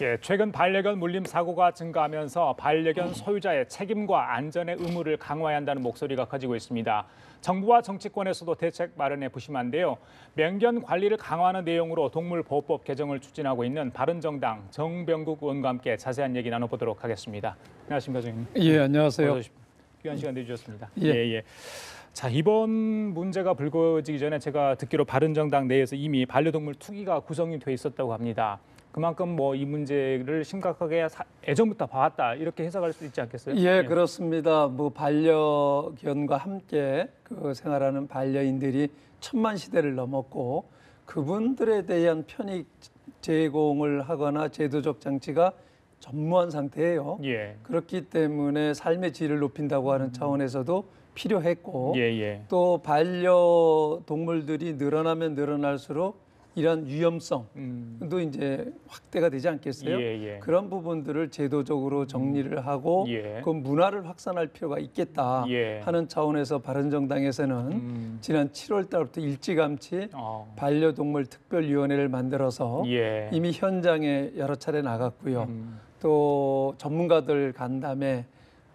예, 최근 반려견 물림 사고가 증가하면서 반려견 소유자의 책임과 안전의 의무를 강화해야 한다는 목소리가 커지고 있습니다. 정부와 정치권에서도 대책 마련에 부심한데요. 명견 관리를 강화하는 내용으로 동물보호법 개정을 추진하고 있는 바른정당 정병국 의원과 함께 자세한 얘기 나눠보도록 하겠습니다. 안녕하십니까, 선생님. 예, 안녕하세요. 귀한 시간 내주셨습니다. 예. 자, 이번 문제가 불거지기 전에 제가 듣기로 바른정당 내에서 이미 반려동물 투기가 구성이 돼 있었다고 합니다. 그만큼 뭐 이 문제를 심각하게 예전부터 봐왔다 이렇게 해석할 수 있지 않겠어요? 예, 그렇습니다. 뭐 반려견과 함께 그 생활하는 반려인들이 1000만 시대를 넘었고 그분들에 대한 편익 제공을 하거나 제도적 장치가 전무한 상태예요. 예. 그렇기 때문에 삶의 질을 높인다고 하는 차원에서도 필요했고 또 반려동물들이 늘어나면 늘어날수록 이런 위험성도 이제 확대가 되지 않겠어요? 그런 부분들을 제도적으로 정리를 하고 그 문화를 확산할 필요가 있겠다 하는 차원에서 바른정당에서는 지난 7월 달부터 일찌감치 반려동물 특별위원회를 만들어서 이미 현장에 여러 차례 나갔고요. 또 전문가들 간담회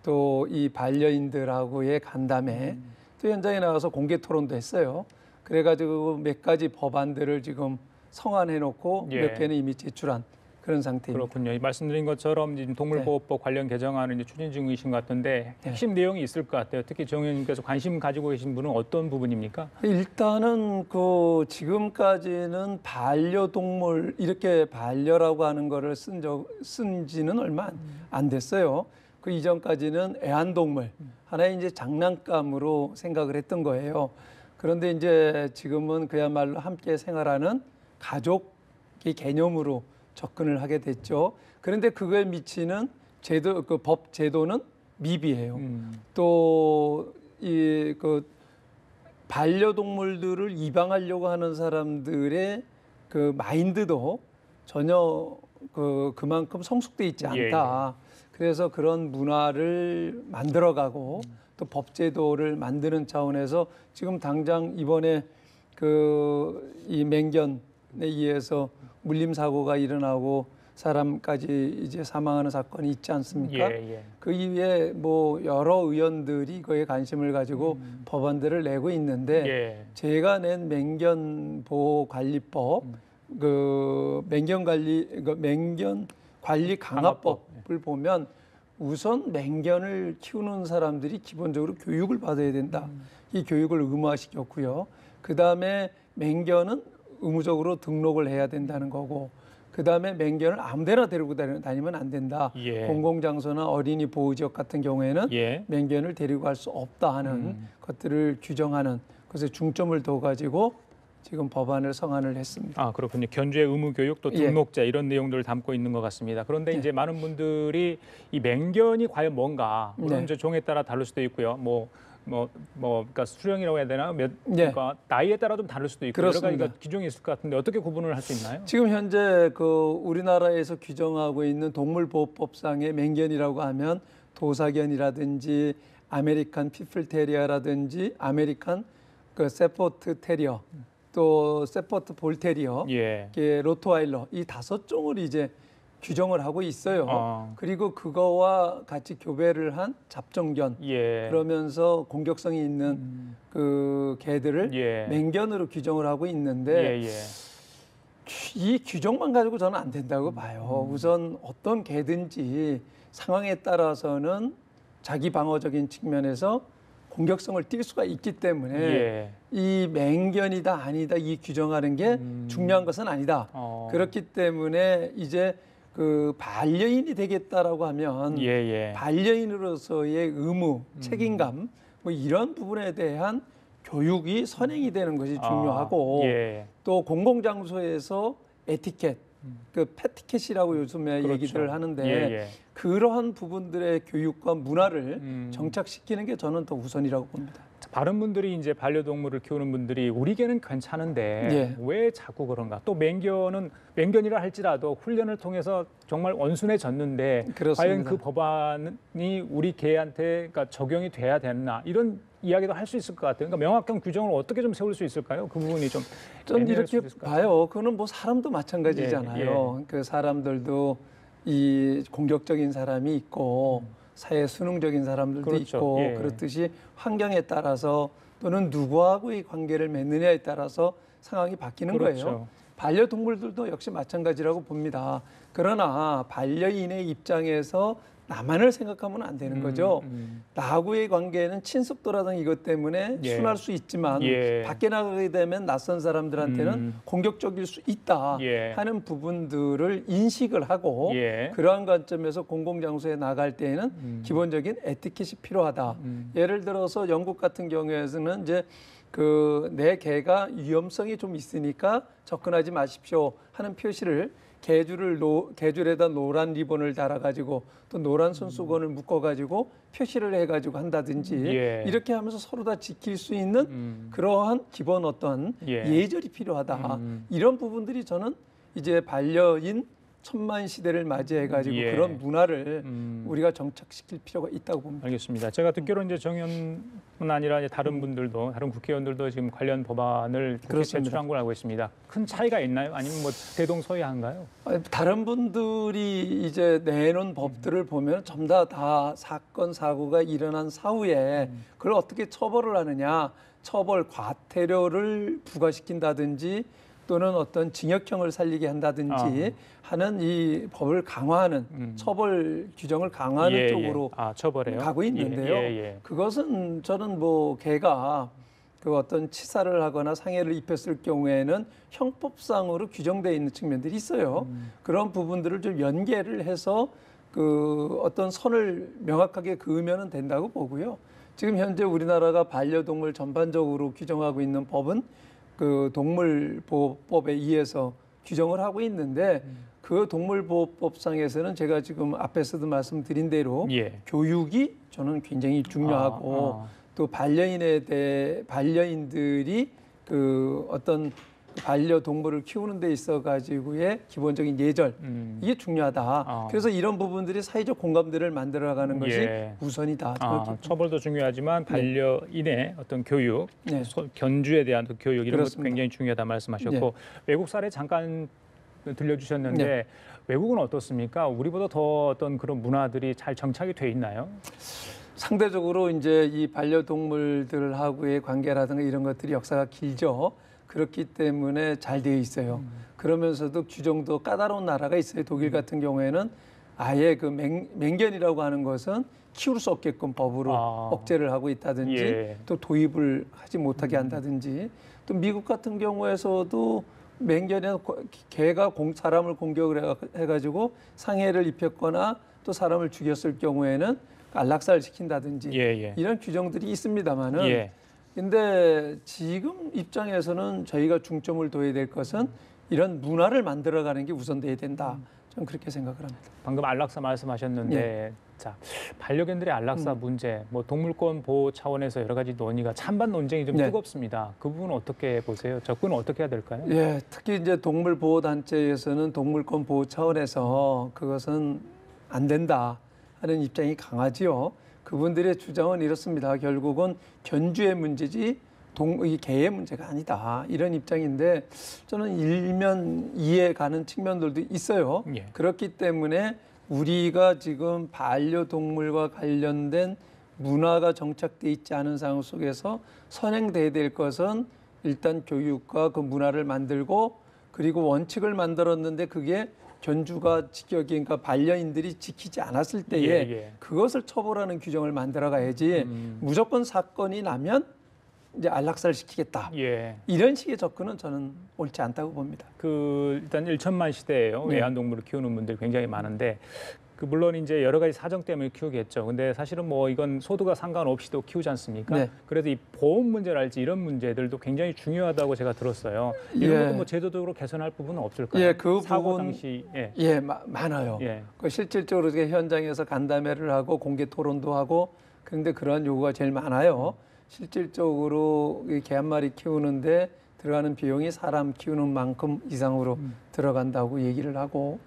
또 이 반려인들하고의 간담회 또 현장에 나가서 공개 토론도 했어요. 그래가지고 몇 가지 법안들을 지금 성안해놓고 몇 개는 이미 제출한 그런 상태입니다. 그렇군요. 말씀드린 것처럼 동물보호법 관련 개정안을 이제 추진 중이신 것 같은데 핵심 내용이 있을 것 같아요. 특히 정 의원님께서 관심 가지고 계신 분은 어떤 부분입니까? 일단은 그 지금까지는 반려동물 이렇게 반려라고 하는 거를 쓴 지는 얼마 안 됐어요. 그 이전까지는 애완동물 하나의 이제 장난감으로 생각을 했던 거예요. 그런데 이제 지금은 그야말로 함께 생활하는 가족의 개념으로 접근을 하게 됐죠. 그런데 그거에 미치는 제도, 그 법 제도는 미비해요. 또 이 그 반려동물들을 입양하려고 하는 사람들의 그 마인드도 전혀 그만큼 성숙돼 있지 않다. 그래서 그런 문화를 만들어가고 또 법제도를 만드는 차원에서 지금 당장 이번에 이 맹견에 의해서 물림 사고가 일어나고 사람까지 이제 사망하는 사건이 있지 않습니까? 그 이후에 뭐 여러 의원들이 그에 관심을 가지고 법안들을 내고 있는데 제가 낸 맹견 보호 관리법 맹견 관리 강화법을 보면 우선 맹견을 키우는 사람들이 기본적으로 교육을 받아야 된다. 이 교육을 의무화시켰고요. 그다음에 맹견은 의무적으로 등록을 해야 된다는 거고 그다음에 맹견을 아무데나 데리고 다니면 안 된다. 공공장소나 어린이 보호지역 같은 경우에는 맹견을 데리고 갈 수 없다 하는 것들을 규정하는 것에 중점을 둬가지고 지금 법안을 성안을 했습니다. 아, 그렇군요. 견주의 의무 교육 또 등록제 이런 내용들을 담고 있는 것 같습니다. 그런데 이제 많은 분들이 이 맹견이 과연 뭔가 물론 이제 종에 따라 다를 수도 있고요. 그러니까 수령이라고 해야 되나? 그러니까 나이에 따라 좀 다를 수도 있고 그렇습니다. 여러 가지가 규정이 있을 것 같은데 어떻게 구분을 할 수 있나요? 지금 현재 우리나라에서 규정하고 있는 동물보호법상의 맹견이라고 하면 도사견이라든지 아메리칸 피플테리어라든지 아메리칸 세포트 테리어 또 세포트 볼테리어, 로트와일러 이 5종을 이제 규정을 하고 있어요. 그리고 그거와 같이 교배를 한 잡종견 그러면서 공격성이 있는 그 개들을 맹견으로 규정을 하고 있는데 이 규정만 가지고 저는 안 된다고 봐요. 우선 어떤 개든지 상황에 따라서는 자기 방어적인 측면에서 공격성을 띌 수가 있기 때문에 이 맹견이다 아니다 이 규정하는 게 중요한 것은 아니다. 그렇기 때문에 이제 그 반려인이 되겠다라고 하면 반려인으로서의 의무, 책임감 뭐 이런 부분에 대한 교육이 선행이 되는 것이 중요하고 또 공공장소에서 에티켓, 그 패티켓이라고 요즘에 얘기들을 하는데 그러한 부분들의 교육과 문화를 정착시키는 게 저는 더 우선이라고 봅니다. 다른 분들이 이제 반려동물을 키우는 분들이 우리 개는 괜찮은데 예. 왜 자꾸 그런가? 또 맹견이라 할지라도 훈련을 통해서 정말 온순해졌는데 그렇습니다. 과연 그 법안이 우리 개한테 그러니까 적용이 돼야 되나 이런 이야기도 할 수 있을 것 같아요. 그러니까 명확한 규정을 어떻게 좀 세울 수 있을까요? 그 부분이 좀 전 애매할 이렇게 수도 있을 것 같아요. 봐요. 그거는 뭐 사람도 마찬가지잖아요. 예. 그 사람들도 이 공격적인 사람이 있고 사회 순응적인 사람들도 그렇죠. 있고 예. 그렇듯이 환경에 따라서 또는 누구하고의 관계를 맺느냐에 따라서 상황이 바뀌는 그렇죠. 거예요. 반려동물들도 역시 마찬가지라고 봅니다. 그러나 반려인의 입장에서 나만을 생각하면 안 되는 거죠. 나하고의 관계는 친숙도라든 이것 때문에 예. 순할 수 있지만 예. 밖에 나가게 되면 낯선 사람들한테는 공격적일 수 있다 예. 하는 부분들을 인식을 하고 예. 그러한 관점에서 공공장소에 나갈 때에는 기본적인 에티켓이 필요하다. 예를 들어서 영국 같은 경우에는 이제 그 내 개가 위험성이 좀 있으니까 접근하지 마십시오 하는 표시를 개줄에다 노란 리본을 달아가지고 또 노란 손수건을 묶어가지고 표시를 해가지고 한다든지 예. 이렇게 하면서 서로 다 지킬 수 있는 그러한 기본 어떤 예절이 필요하다. 이런 부분들이 저는 이제 반려인 천만 시대를 맞이해가지고 예. 그런 문화를 우리가 정착시킬 필요가 있다고 봅니다. 알겠습니다. 제가 듣기로 이제 정의원뿐 아니라 이제 다른 분들도 다른 국회의원들도 지금 관련 법안을 국회에 제출한 걸로 알고 있습니다. 큰 차이가 있나요? 아니면 뭐 대동소이한가요? 다른 분들이 이제 내놓은 법들을 보면 전부 다 사건 사고가 일어난 사후에 그걸 어떻게 처벌을 하느냐, 처벌 과태료를 부과시킨다든지 또는 어떤 징역형을 살리게 한다든지 하는 이 법을 강화하는 처벌 규정을 강화하는 쪽으로 처벌해요? 가고 있는데요. 그것은 저는 뭐 개가 그 어떤 치사를 하거나 상해를 입혔을 경우에는 형법상으로 규정되어 있는 측면들이 있어요. 그런 부분들을 좀 연계를 해서 그 어떤 선을 명확하게 그으면 된다고 보고요. 지금 현재 우리나라가 반려동물 전반적으로 규정하고 있는 법은 그 동물보호법에 의해서 규정을 하고 있는데 그 동물보호법상에서는 제가 지금 앞에서도 말씀드린 대로 교육이 저는 굉장히 중요하고 또 반려인들이 그 어떤 반려동물을 키우는 데 있어 가지고의 기본적인 예절 이게 중요하다. 그래서 이런 부분들이 사회적 공감대를 만들어가는 것이 우선이다. 처벌도 중요하지만 반려인의 어떤 교육, 견주에 대한 교육 이런 것도 굉장히 중요하다 말씀하셨고 외국 사례 잠깐 들려주셨는데 외국은 어떻습니까? 우리보다 더 어떤 그런 문화들이 잘 정착이 돼 있나요? 상대적으로 이제 이 반려동물들하고의 관계라든가 이런 것들이 역사가 길죠. 그렇기 때문에 잘 되어 있어요. 그러면서도 규정도 까다로운 나라가 있어요. 독일 같은 경우에는 아예 그 맹견이라고 하는 것은 키울 수 없게끔 법으로 억제를 하고 있다든지 또 도입을 하지 못하게 한다든지 또 미국 같은 경우에서도 맹견이나 개가 사람을 공격을 해가지고 상해를 입혔거나 또 사람을 죽였을 경우에는 안락사를 시킨다든지 이런 규정들이 있습니다만은 근데 지금 입장에서는 저희가 중점을 둬야 될 것은 이런 문화를 만들어가는 게 우선돼야 된다. 저는 그렇게 생각을 합니다. 방금 안락사 말씀하셨는데 자 반려견들의 안락사 문제, 뭐 동물권 보호 차원에서 여러 가지 논의가 찬반 논쟁이 좀 뜨겁습니다. 그 부분은 어떻게 보세요? 접근은 어떻게 해야 될까요? 특히 이제 동물 보호 단체에서는 동물권 보호 차원에서 그것은 안 된다 하는 입장이 강하지요. 그분들의 주장은 이렇습니다. 결국은 견주의 문제지 이 개의 문제가 아니다. 이런 입장인데 저는 일면 이해 가는 측면들도 있어요. 그렇기 때문에 우리가 지금 반려동물과 관련된 문화가 정착돼 있지 않은 상황 속에서 선행돼야 될 것은 일단 교육과 그 문화를 만들고 그리고 원칙을 만들었는데 그게 견주가 그러니까 반려인들이 지키지 않았을 때에 그것을 처벌하는 규정을 만들어 가야지 무조건 사건이 나면 이제 안락사를 시키겠다. 이런 식의 접근은 저는 옳지 않다고 봅니다. 일단 1천만 시대예요. 애완동물을 키우는 분들이 굉장히 많은데 물론 이제 여러 가지 사정 때문에 키우겠죠. 근데 사실은 뭐 이건 소득과 상관없이도 키우지 않습니까? 그래서 이 보험 문제랄지 이런 문제들도 굉장히 중요하다고 제가 들었어요. 이런 것도 뭐 제도적으로 개선할 부분은 없을까요? 그 사고 부분 당시 많아요. 그 실질적으로 현장에서 간담회를 하고 공개 토론도 하고 그런데 그러한 요구가 제일 많아요. 실질적으로 이 개 한 마리 키우는데 들어가는 비용이 사람 키우는 만큼 이상으로 들어간다고 얘기를 하고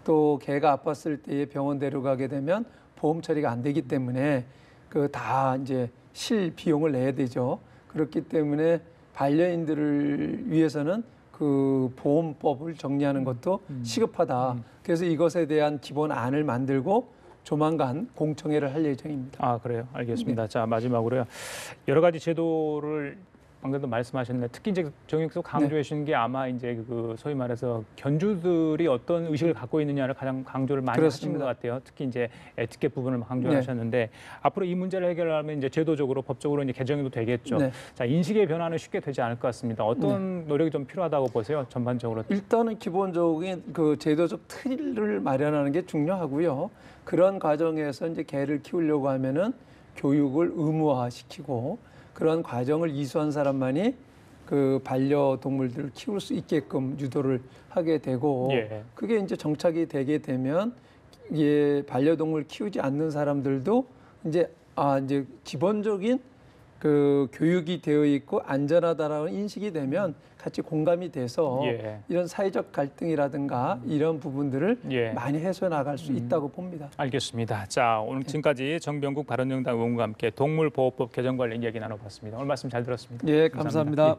또 개가 아팠을 때에 병원 데려가게 되면 보험 처리가 안 되기 때문에 그 다 이제 실 비용을 내야 되죠. 그렇기 때문에 반려인들을 위해서는 그 보험법을 정리하는 것도 시급하다. 그래서 이것에 대한 기본안을 만들고 조만간 공청회를 할 예정입니다. 아, 그래요. 알겠습니다. 자, 마지막으로요. 여러 가지 제도를 방금도 말씀하셨는데 특히 이제 정익도 강조해 주신 게 아마 이제 그 소위 말해서 견주들이 어떤 의식을 갖고 있느냐를 가장 강조를 많이 하신 것 같아요. 특히 이제 에티켓 부분을 강조하셨는데 앞으로 이 문제를 해결하면 이제 제도적으로 법적으로 이제 개정도 되겠죠. 자, 인식의 변화는 쉽게 되지 않을 것 같습니다. 어떤 노력이 좀 필요하다고 보세요? 전반적으로. 일단은 기본적인 그 제도적 틀을 마련하는 게 중요하고요. 그런 과정에서 이제 개를 키우려고 하면은 교육을 의무화시키고 그런 과정을 이수한 사람만이 그 반려동물들을 키울 수 있게끔 유도를 하게 되고 그게 이제 정착이 되게 되면 이게 반려동물 키우지 않는 사람들도 이제 이제 기본적인 그 교육이 되어 있고 안전하다라는 인식이 되면 같이 공감이 돼서 이런 사회적 갈등이라든가 이런 부분들을 많이 해소해 나갈 수 있다고 봅니다. 알겠습니다. 자, 오늘 지금까지 정병국 바른정당 의원과 함께 동물보호법 개정 관련 이야기 나눠봤습니다. 오늘 말씀 잘 들었습니다. 예, 감사합니다.